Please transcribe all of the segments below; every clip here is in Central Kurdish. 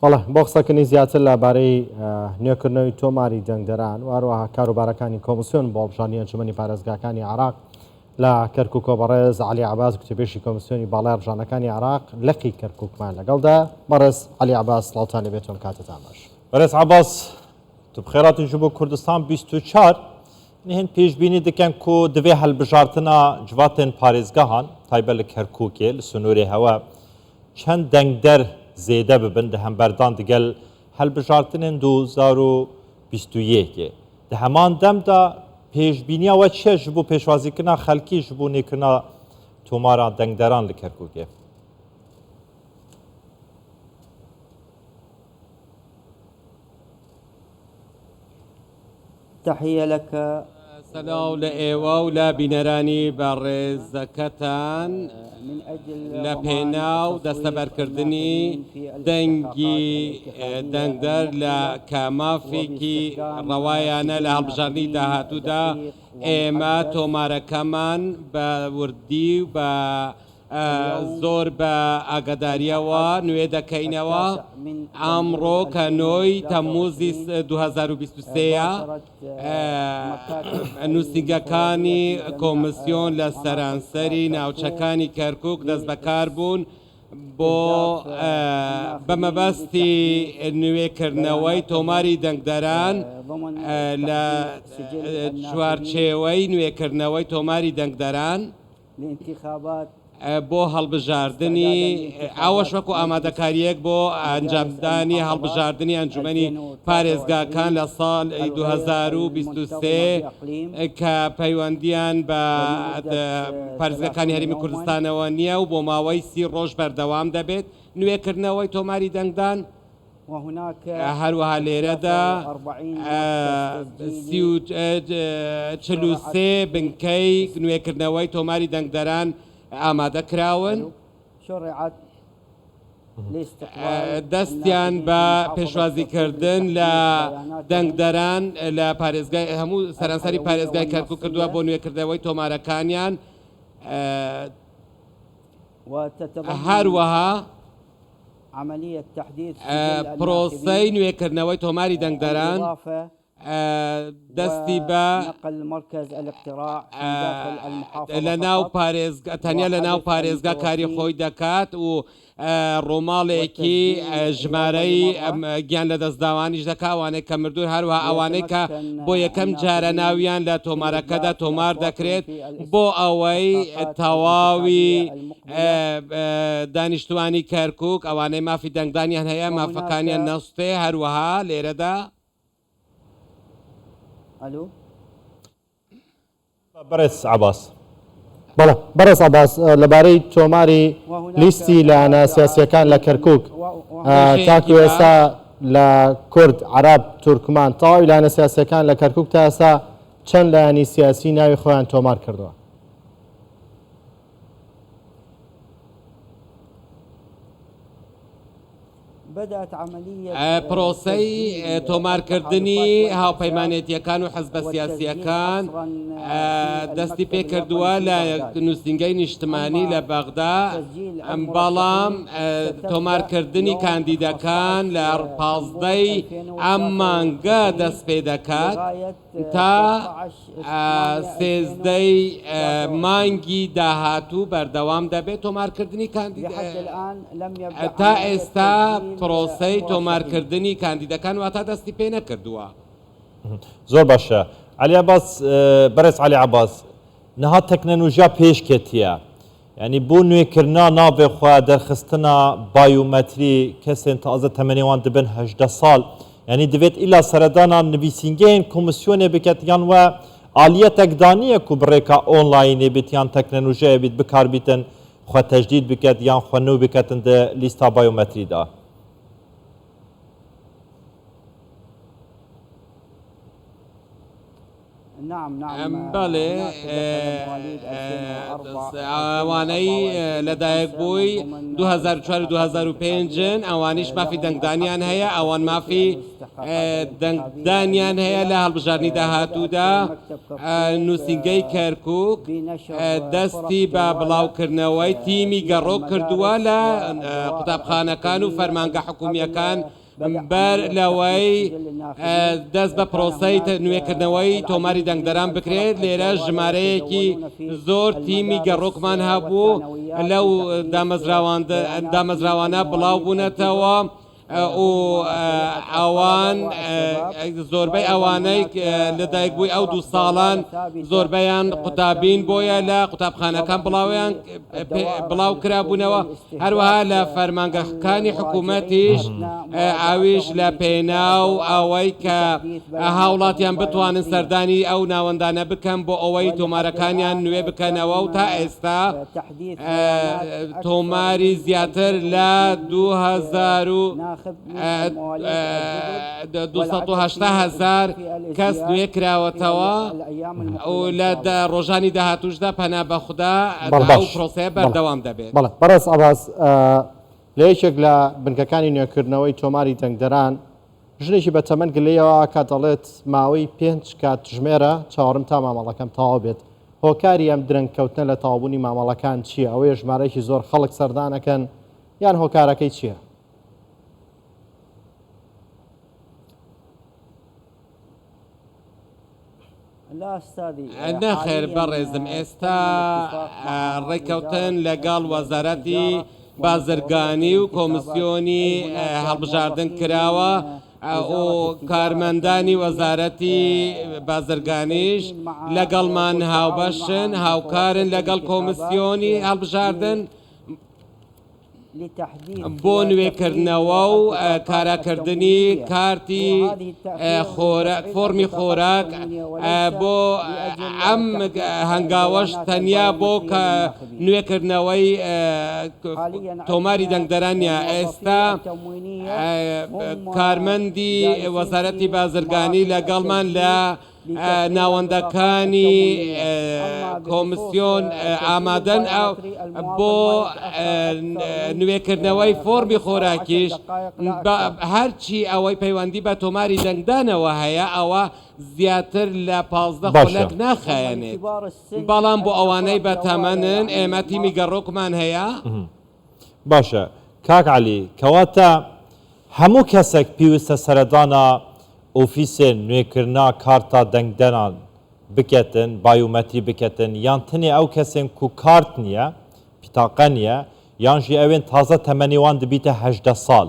بەڵێ بۆ قسەکردنی زیاتر لەبارەی نوێکردنەوەی تۆماری جەنگدەران و هەروەها کاروبارەکانی کۆمسیۆن بۆ هەڵبژاردننی ئەنجومەنی پارێزگاکانی عراق لە کەرکووک و بەڕێز عەلی عەباس کتێبێشی کۆمسیۆنی باڵای هەڵبژاردنەکانی عراق لەقی کەرکووکمان لەگەڵدا. بەڕێز عەلی عەباس سڵاوتان لەبێتەوە کاتتان باش. بەڕێز عەباس تو بخێراتیش بۆ کوردستان 24 هێن پێشبینی دەکەن کو divê هەڵبژاردنە civatên parêzgehan taybet li Kerkûkê li Sunûrê hewa çend dengder zêde bibin di hemberdan digel هەڵبژاردنên 2021 di heman dem de pêşbîniya we çi ji bo pêşwazîkirina xelkî ji bo nêkirina tomara dengderan li Kerkûkê. تحية لك سلااو لە ئێوە و لە بینەرانی بەڕێزەکەتان لە پێناو دەستەبەرکردنی دەنگی دەنگدەر لە کامافێکی ڕەوایانە لە هەڵبژاردننی داهاتوودا ئێمە تۆمارەکەمان بە وردی و بە زۆر بە ئاگاداریەوە نوێ دەکەینەوە ئەمڕۆ کە نۆی تەمموزی 2023 نووسنگەکانی کۆمسیۆن لە سەرانسەری ناوچەکانی کەرکووک دەست بەکار بوون بۆ بەمەبەستی نوێکردنەوەی تۆماری دەنگدەران لە چوارچێوەی نوێکردنەوەی تۆماری دەنگدەران بۆ هەڵبژاردننی ئەوەش وەکو ئامادەکاریەک بۆ ئەنجامدانی هەڵبژاردننی ئەنجومەنی پارێزگاکان لە ساڵ 2023 کە پەیوەندیان بە پارێزگاکانی هەرێمی کوردستانەوە نییە و بۆ ماوەی 30 ڕۆژ بەردەوام دەبێت نوێکردنەوەی تۆماری دەنگدان. هەروەها لێرەدا 43 بنکەی نوێکردنەوەی تۆماری دەنگدەران ئامادە کراون دەستیان بە پێشوازیکردن لە دەنگدەران لە پارێزگای هەموو سەرانسەری پارێزگای کەرکووک کردووە بۆ نوێکردنەوەی تۆمارەکانیان. هەروەها پرۆسەی نوێکردنەوەی تۆماری دەنگدەران دەستی بە تەنیا لە ناو پارێزگا کاری خۆی دەکات و ڕۆماڵێکی ژمارەی گیان لە دەستداوانیش دەکات ئەوانەی کە مردوون هەروها ئەوانەی کە بۆ یەکەم جارە ناویان لە تۆمارەکەدا تۆمار دەکرێت بۆ ئەوەی تەواوی دانیشتوانی کەرکووک ئەوانەی مافی دەنگدانیان هەیە مافەکانیان نەستێ. هەروەها لێرەدا بەڕێز عەباس بەڵێ بەڕێز عەباس لەبارەی تۆماری لیستی لایەنە سیاسیەکان لە کەرکووک تاکو ئێستا لە کورد عەرەب تورکمان تەواوی لایەنە سیاسیەکان لە کەرکووک تا ئێستا چەند لایەنی سیاسی ناوی خۆیان تۆمار کردووە؟ پرۆسەی تۆمارکردنی هاوپەیمانێتیەکان و حەزبە سیاسیەکان دەستی پێ کردووە لە نووسنگەی نیشتمانی لە بەغدا بەڵام تۆمارکردنی کاندیدەکان لە 15ی ئەم مانگە دەست پێ دەکات تا 13ی مانگی داهاتوو بەردەوام دەبێت تۆمارکردنی تا ئێستا پرۆسەی تۆمارکردنی کاندیدەکان واتە دەستی پێ نەکردووە. زۆر باشە. عەلی عەباس بەڕێز عەلی عەباس نەها تەکنەلۆژیا پێشکەتیە یعنی بۆ نوێکردنا ناوێ خوا دەرخستنە بایۆمەتری کەسێن تازە تەمەنێوان دەبن 18 ساڵ یعنی دەبێت ئیلا سەردانا نویسینگەین کۆمسیۆنێ بکەت یان وە ئالیەتێکدانیە کو بڕێکە ئۆنلاینێ بێت یان تەکنەلۆژیایە بیت بکار بیتن خوا تەجدید بکەت یان خوا نو بکەتن دە لیستا بایۆمەتریدا. بەڵێ ئەوانەی لەدایک بووی 2004-2005 ئەوانیش مافی دەنگدانیان هەیە ئەوان مافی دەنگدانیان هەیە لە هەڵبژارنی داهاتوودا نووسنگەی کەرکووک دەستی بە بڵاوکردنەوەی تیمی گەڕۆ کردووە لە قوتابخانەکان و فەرمانگە حکومیەکان بەر لەوەی دەست بە پرۆسەی نوێکردنەوەی تۆماری دەنگدەران بکرێت لێرە ژمارەیەکی زۆر تیمی گەڕۆکمان هەبوو لەو دامەزراوانە بڵاو بوونەتەوە و ئەوان زۆربەی ئەوانەی لەدایک بووی ئەو 2 ساڵان زۆربەیان قوتابین بۆیە لە قوتابخانەکان بڵاویان بڵاو کرابوونەوە هەروەها لە فەرمانگەکانی حکوومەتیش ئاویش لە پێناو ئەوەی کە هاوڵاتیان بتوانن سەردانی ئەو ناوەندانە بکەن بۆ ئەوەی تۆمارەکانیان نوێ بکەنەوە و تا ئێستا تۆماری زیاتر لە 280,000 کەس نوێ کراوەتەوە و لە ڕۆژانی داهاتوشدا پەنا بەخدا ئەو پرۆسەیە بەردەوام دەبێت. بەڕێز ئەباس لە یەکێک لە بنکەکانی نوێکردنەوەی تۆماری دەنگدەران ژنێکی بە تەمەن گلەیەوە کە دەڵێت ماوەی 5 کاتژمێرە چاوەڕم تا مامەڵەکەم تەواو بێت. هۆکاری ئەم درەنگکەوتنە لە تەواوبوونی مامەڵەکان چییە؟ ئەوەیە ژمارەیەکی زۆر خەڵک سەردانەکەن یان هۆکارەکەی چییە؟ نەخێر بەڕێزم ئێستا ڕێککەوتن لەگەڵ وەزارەتی بازرگانی و کۆمسیۆنی هەڵبژاردن کراوە و کارمەندانی وەزارەتی بازرگانیش لەگەڵمان هاوبەشن هاوکارن لەگەڵ کۆمسیۆنی هەڵبژاردن بۆ نوێکردنەوە و کاراکردنی کارتی فۆرمی خۆراک بۆ ئەم هەنگاوەش تەنیا بۆ کە نوێکردنەوەی تۆماری دەنگدەرانە ئێستا کارمەندی وەزارەتی بازرگانی لەگەڵمان لە ناوەندەکانی کۆمسیۆن ئامادەن بۆ نوێکردنەوەی فۆرمی خۆراکیش هەرچی ئەوەی پەیوەندی بە تۆماری دەنگدانەوە هەیە ئەوە زیاتر لە 15 خولەک ناخایەنێت بەڵام بۆ ئەوانەی بە تەمەنن ئێمە تیمی گەڕۆکمان هەیە. باشە کاک عەلی کەواتە هەموو کەسێک پێویستە سەردانە ئۆفیسێ نوێکردنا کارتا دەنگدەران بکەتن بایومەتری بکەتن یان تنێ ئەو کەسێن کو کارت نییە پیتاقە نییە یانژی ئەوێن تازە تەمەنیوان دەبیتە 18 ساڵ.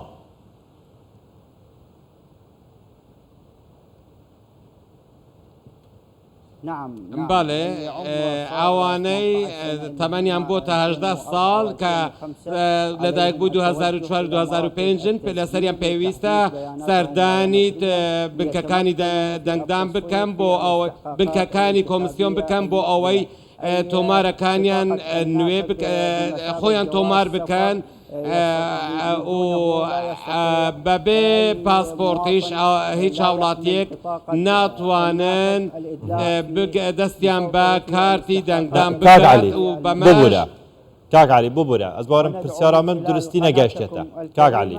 بەڵێ ئەوانەی تەمەنیان بۆ تا 18 ساڵ کە لەدایک بوو 2004-2005 لەسەریان پێویستە سەردانی بنکەکانی دەنگدان بکەم بۆ بنکەکانی کۆمسیۆن بکەم بۆ ئەوەی تۆمارەکانیان نوێ خۆیان تۆمار بکەن بەبێ پاسپۆرتیش هیچ هاوڵاتیەک ناتوانن دەستیان بە کارتی دەنگدان بکات و بەمەش کاک عەلی ببوورە ئەس باوەڕم پرسیارە من درستی نەگەشتێتە کاک عەلی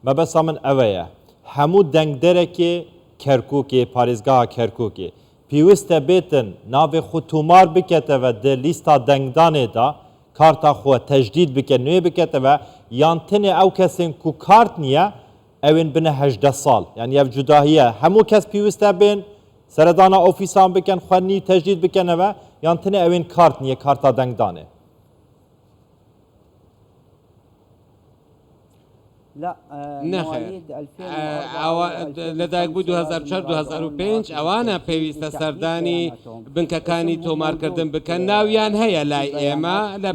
مەبەستا من ئەوەیە هەموو دەنگدەرێکی کەرکووکێ پارێزگاها کەرکووکێ پێویستە بێتن ناوێ خۆ تۆمار بکەتەوە دە لیستا دەنگدانێدا کارتا خۆ تەجدید بکە نوێ بکەتەوە یان تنێ ئەو کەسێن کو کارت نییە ئەوێن بنە 18 ساڵ یعنی ئەو جوداهیە هەموو کەس پێویستە بێن سەردانە ئۆفیسان بکەن خوێنی تەجدید بکەنەوە یان تنێ ئەوێن کارت نییە کارتا دەنگدانێ. لەدایک بوو 2004-2005 ئەوانە پێویستە سەردانی بنکەکانی تۆمارکردن بکەن ناویان هەیە لای ئێمە لە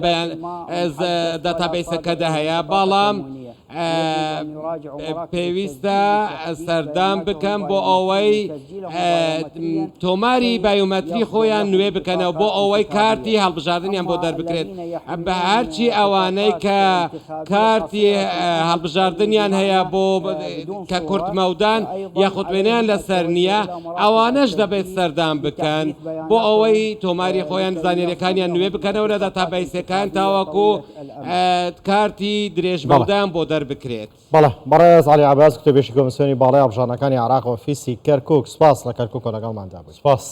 داتابیسەکەدا هەیە بەڵام پێویستە سەردان بکەم بۆ ئەوەی تۆماری بایۆمەتری خۆیان نوێ بکەنەوە بۆ ئەوەی کارتی هەڵبژاردنیان بۆ دەربکرێت بە هەرچی ئەوانەی کە کارتی هەڵبژاردنیان هەیە بۆ کە کورتمەودان یاخود وێنیان لەسەر نییە ئەوانەش دەبێت سەردان بکەن بۆ ئەوەی تۆماری خۆیان زانێریەکانیان نوێ بکەنەوە لە داتابەیسەکان تاوەکو کارتی درێژمەودان بۆ دەربکرێت. بەڵێ بەڕێز علی عەباس کتێبێشی کۆمسیۆنی باڵای هەڵبژاردنەکانی عێراق و ئۆفیسی کەرکووک سپاس لە کەرکووک و لەگەڵماندا بوویت. سپاس.